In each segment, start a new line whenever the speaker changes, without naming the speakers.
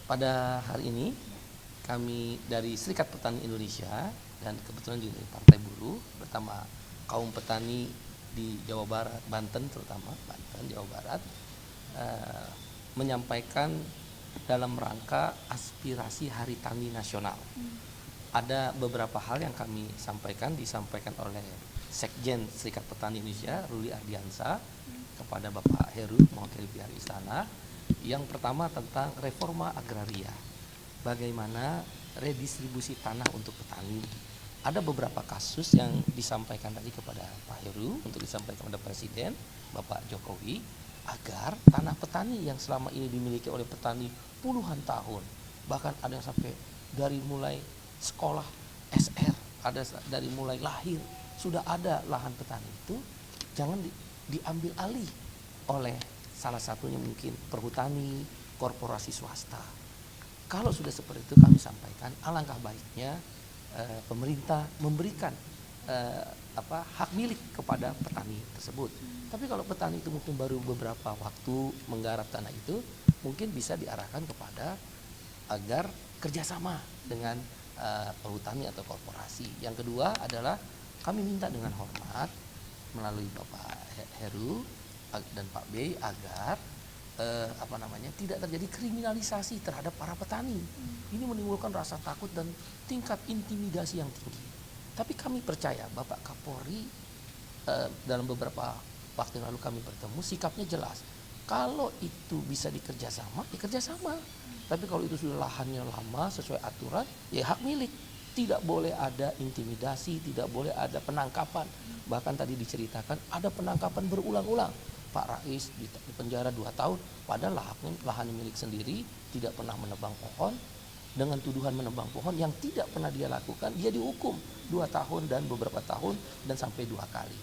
Pada hari ini kami dari Serikat Petani Indonesia dan kebetulan juga dari Partai Buruh bersama kaum petani di Jawa Barat, Banten terutama Banten, Jawa Barat menyampaikan dalam rangka aspirasi Hari Tani Nasional. Ada beberapa hal yang kami disampaikan oleh Sekjen Serikat Petani Indonesia Ruli Ardiansa kepada Bapak Heru mewakili pihak istana. Yang pertama tentang reforma agraria, bagaimana redistribusi tanah untuk petani. Ada beberapa kasus yang disampaikan tadi kepada Pak Heru untuk disampaikan kepada Presiden Bapak Jokowi agar tanah petani yang selama ini dimiliki oleh petani puluhan tahun, bahkan ada yang sampai dari mulai sekolah SR, ada dari mulai lahir sudah ada lahan petani itu, jangan diambil alih oleh salah satunya mungkin perhutani, korporasi swasta. Kalau sudah seperti itu kami sampaikan, alangkah baiknya pemerintah memberikan hak milik kepada petani tersebut. Tapi kalau petani itu mungkin baru beberapa waktu menggarap tanah itu, mungkin bisa diarahkan kepada agar kerjasama dengan perhutani atau korporasi. Yang kedua adalah kami minta dengan hormat melalui Bapak Heru dan Pak Bey agar tidak terjadi kriminalisasi terhadap para petani. Ini menimbulkan rasa takut dan tingkat intimidasi yang tinggi. Tapi kami percaya Bapak Kapolri dalam beberapa waktu yang lalu kami bertemu, sikapnya jelas. Kalau itu bisa dikerjasama, dikerjasama. Tapi kalau itu sudah lahannya lama sesuai aturan, ya hak milik. Tidak boleh ada intimidasi, tidak boleh ada penangkapan. Bahkan tadi diceritakan ada penangkapan berulang-ulang. Pak Rais di penjara 2 tahun, padahal lahan milik sendiri, tidak pernah menebang pohon. Dengan tuduhan menebang pohon yang tidak pernah dia lakukan, dia dihukum 2 tahun dan beberapa tahun dan sampai 2 kali.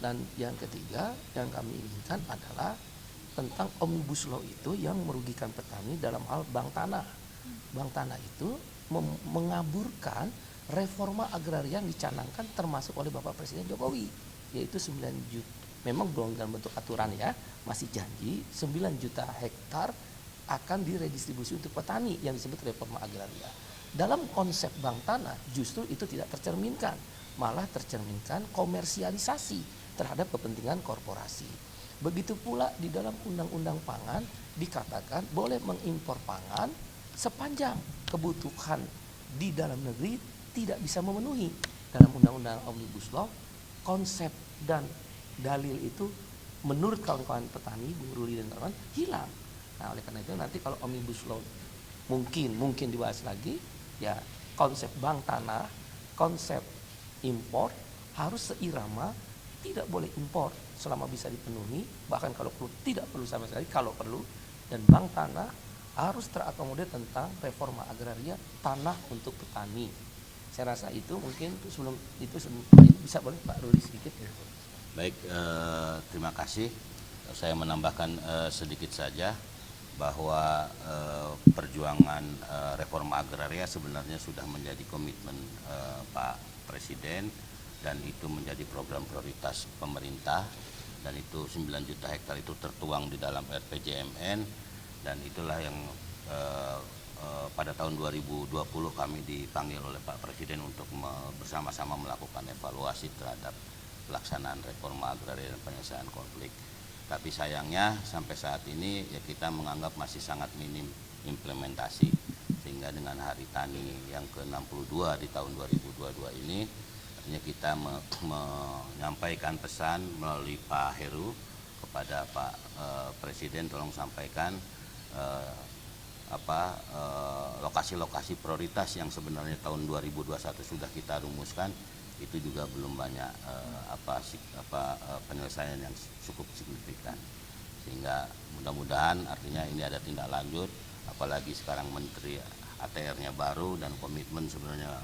Dan yang ketiga yang kami inginkan adalah tentang Omnibus Law itu yang merugikan petani dalam hal bank tanah. Bank tanah itu mengaburkan reforma agraria yang dicanangkan termasuk oleh Bapak Presiden Jokowi, yaitu 9 juta. Memang belum dalam bentuk aturan ya, masih janji 9 juta hektar akan diredistribusi untuk petani yang disebut reforma agraria. Dalam konsep bank tanah justru itu tidak tercerminkan, malah tercerminkan komersialisasi terhadap kepentingan korporasi. Begitu pula di dalam undang-undang pangan dikatakan boleh mengimpor pangan sepanjang kebutuhan di dalam negeri tidak bisa memenuhi. Dalam undang-undang Omnibus Law, konsep dan dalil itu menurut kawan-kawan petani, Bu Ruli dan kawan hilang. Nah, oleh karena itu nanti kalau Omnibus Law mungkin dibahas lagi, ya konsep bank tanah, konsep impor harus seirama, tidak boleh impor selama bisa dipenuhi, bahkan kalau perlu tidak perlu sama sekali kalau perlu, dan bank tanah harus terakomodir tentang reforma agraria tanah untuk petani. Saya rasa itu mungkin sebelum bisa boleh Pak Ruli sedikit ya.
Baik, terima kasih. Saya menambahkan sedikit saja bahwa perjuangan reforma agraria sebenarnya sudah menjadi komitmen Pak Presiden dan itu menjadi program prioritas pemerintah, dan itu 9 juta hektar itu tertuang di dalam RPJMN, dan itulah yang pada tahun 2020 kami dipanggil oleh Pak Presiden untuk bersama-sama melakukan evaluasi terhadap pelaksanaan reforma agraria dan penyelesaian konflik. Tapi sayangnya sampai saat ini ya kita menganggap masih sangat minim implementasi, sehingga dengan Hari Tani yang ke-62 di tahun 2022 ini artinya kita menyampaikan pesan melalui Pak Heru kepada Pak Presiden, tolong sampaikan lokasi-lokasi prioritas yang sebenarnya tahun 2021 sudah kita rumuskan, itu juga belum banyak penyelesaian yang cukup signifikan, sehingga mudah-mudahan artinya ini ada tindak lanjut, apalagi sekarang Menteri ATR-nya baru dan komitmen sebenarnya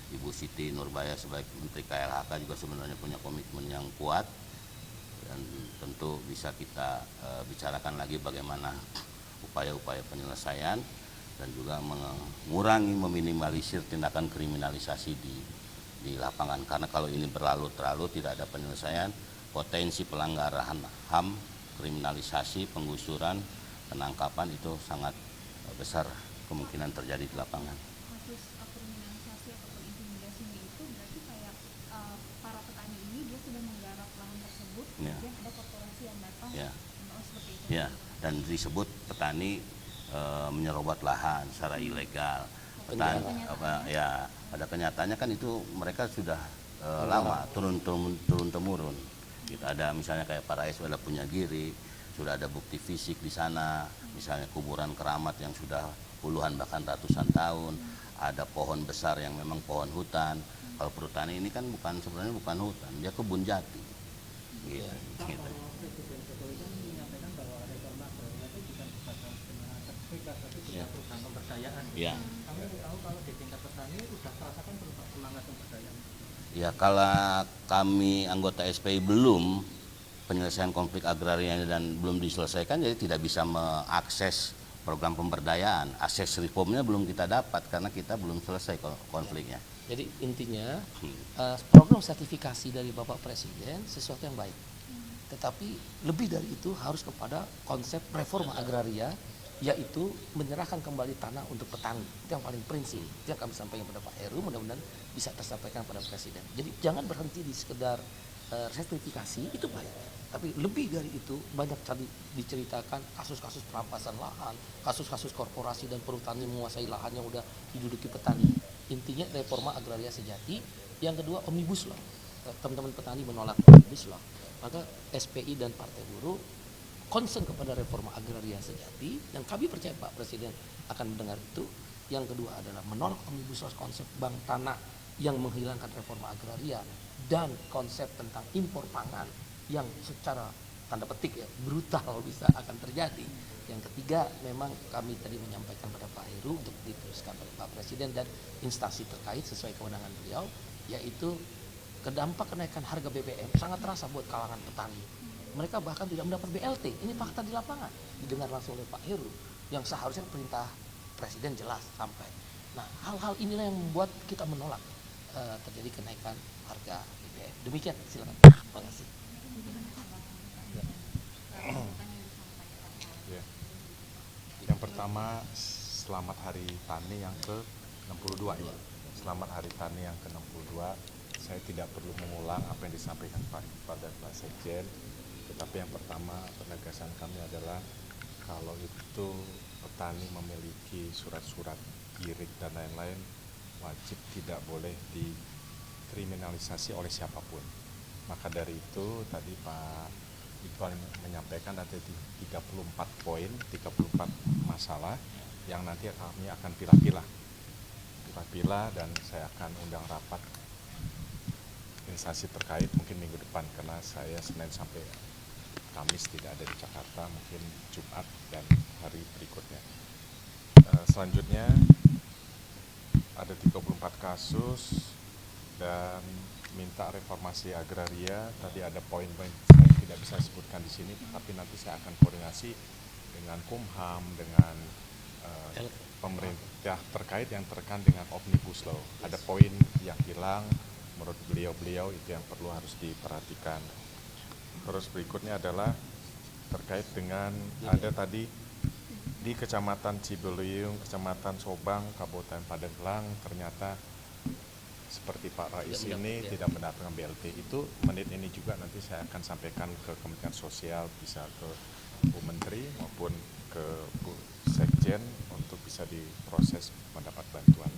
Ibu Siti Nurbaya sebagai Menteri KLHK juga sebenarnya punya komitmen yang kuat, dan tentu bisa kita bicarakan lagi bagaimana upaya-upaya penyelesaian dan juga mengurangi, meminimalisir tindakan kriminalisasi di lapangan, karena kalau ini berlalu-lalu tidak ada penyelesaian, potensi pelanggaran HAM, kriminalisasi, penggusuran, penangkapan itu sangat besar kemungkinan terjadi di lapangan.
Kasus kriminalisasi ataupun intimidasinya itu berarti kayak para petani ini dia sudah menggarap lahan tersebut,
Ya.
kemudian ada korporasi yang datang,
Ya.
seperti itu.
Ya, dan disebut petani menyerobot lahan secara ilegal. Petani, ya, pada kenyataannya kan itu mereka sudah lama turun temurun. Gitu. Ada misalnya kayak para SW punya Giri, sudah ada bukti fisik di sana, misalnya kuburan keramat yang sudah puluhan bahkan ratusan tahun, ada pohon besar yang memang pohon hutan. Kalau perhutani ini kan sebenarnya bukan hutan, dia kebun jati. Gitu. Gitu.
Ya. Perusahaan pemberdayaan.
Ya.
Kamu tahu kalau di tingkat petani sudah merasakan semangat pemberdayaan?
Ya, kalau kami anggota SPI belum penyelesaian konflik agraria dan belum diselesaikan, jadi tidak bisa mengakses program pemberdayaan. Akses reformnya belum kita dapat karena kita belum selesai konfliknya.
Jadi intinya program sertifikasi dari Bapak Presiden sesuatu yang baik. Tetapi lebih dari itu harus kepada konsep reforma agraria, yaitu menyerahkan kembali tanah untuk petani. Itu yang paling prinsip. Itu yang kami sampaikan kepada Pak Heru, mudah-mudahan bisa tersampaikan pada Presiden. Jadi jangan berhenti di sekedar sertifikasi, itu baik. Tapi lebih dari itu banyak tadi diceritakan kasus-kasus perampasan lahan, kasus-kasus korporasi dan perhutani menguasai lahan yang udah diduduki petani. Intinya reforma agraria sejati. Yang kedua omnibus law. Teman-teman petani menolak omnibus law. Maka SPI dan Partai Buruh concern kepada reforma agraria sejati, dan kami percaya Pak Presiden akan mendengar itu. Yang kedua adalah menolak omnibus law, konsep bank tanah yang menghilangkan reforma agraria, dan konsep tentang impor pangan yang secara tanda petik ya brutal bisa akan terjadi. Yang ketiga memang kami tadi menyampaikan pada Pak Heru untuk diteruskan oleh Pak Presiden dan instansi terkait sesuai kewenangan beliau, yaitu kedampak kenaikan harga BBM sangat terasa buat kalangan petani. Mereka bahkan tidak mendapat BLT. Ini fakta di lapangan. Didengar langsung oleh Pak Heru, yang seharusnya perintah Presiden jelas sampai. Nah, hal-hal inilah yang membuat kita menolak terjadi kenaikan harga BBM. Demikian, silakan. Terima kasih.
Ya. Yang pertama, selamat Hari Tani yang ke-62 ya. Selamat Hari Tani yang ke-62. Saya tidak perlu mengulang apa yang disampaikan pada Pak Sekjen. Tetapi yang pertama, penegasan kami adalah kalau itu petani memiliki surat-surat girik dan lain-lain, wajib tidak boleh dikriminalisasi oleh siapapun. Maka dari itu tadi Pak Iqbal menyampaikan ada 34 poin, 34 masalah yang nanti kami akan pilah-pilah dan saya akan undang rapat instansi terkait mungkin minggu depan, karena saya Senin sampai Kamis tidak ada di Jakarta, mungkin Jumat dan hari berikutnya. Selanjutnya ada 34 kasus dan minta reformasi agraria. Tadi ada poin-poin saya tidak bisa sebutkan di sini, tapi nanti saya akan koordinasi dengan Kumham, dengan pemerintah terkait yang terkait dengan omnibus law. Ada poin yang hilang, menurut beliau itu yang perlu harus diperhatikan. Terus berikutnya adalah terkait dengan ada tadi di Kecamatan Cibeliung, Kecamatan Sobang, Kabupaten Pandeglang, ternyata seperti Pak Rais ini tidak mendapatkan BLT. Itu menit ini juga nanti saya akan sampaikan ke Kementerian Sosial, bisa ke Bu Menteri maupun ke Bu Sekjen untuk bisa diproses mendapat bantuan.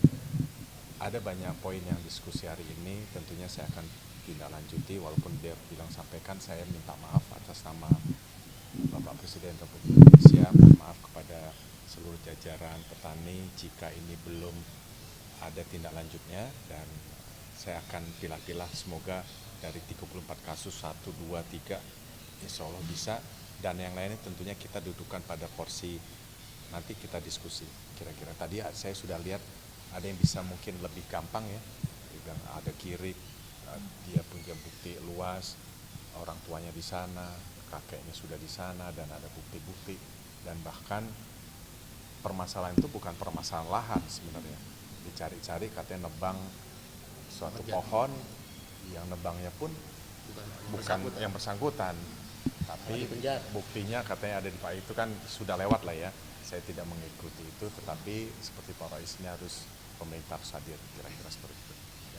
Ada banyak poin yang diskusi hari ini, tentunya saya akan tindak lanjuti, walaupun dia bilang sampaikan, saya minta maaf atas nama Bapak Presiden Republik Indonesia, maaf kepada seluruh jajaran petani jika ini belum ada tindak lanjutnya, dan saya akan pilah-pilah, semoga dari 34 kasus 1, 2, 3 insya Allah bisa, dan yang lainnya tentunya kita dudukkan pada porsi nanti kita diskusi. Kira-kira tadi saya sudah lihat ada yang bisa mungkin lebih gampang ya, ada kirik, dia punya bukti luas, orang tuanya di sana, kakeknya sudah di sana, dan ada bukti-bukti, dan bahkan permasalahan itu bukan permasalahan lahan sebenarnya, dicari-cari katanya nebang suatu pohon, yang nebangnya pun bukan yang bersangkutan, Tapi
di penjara.
buktinya katanya ada di Pak itu kan sudah lewat lah ya. Saya tidak mengikuti itu, tetapi seperti Pak Rais ini harus pemerintah harus hadir, kira-kira seperti itu.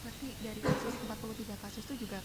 Berarti dari kasus 43 kasus itu juga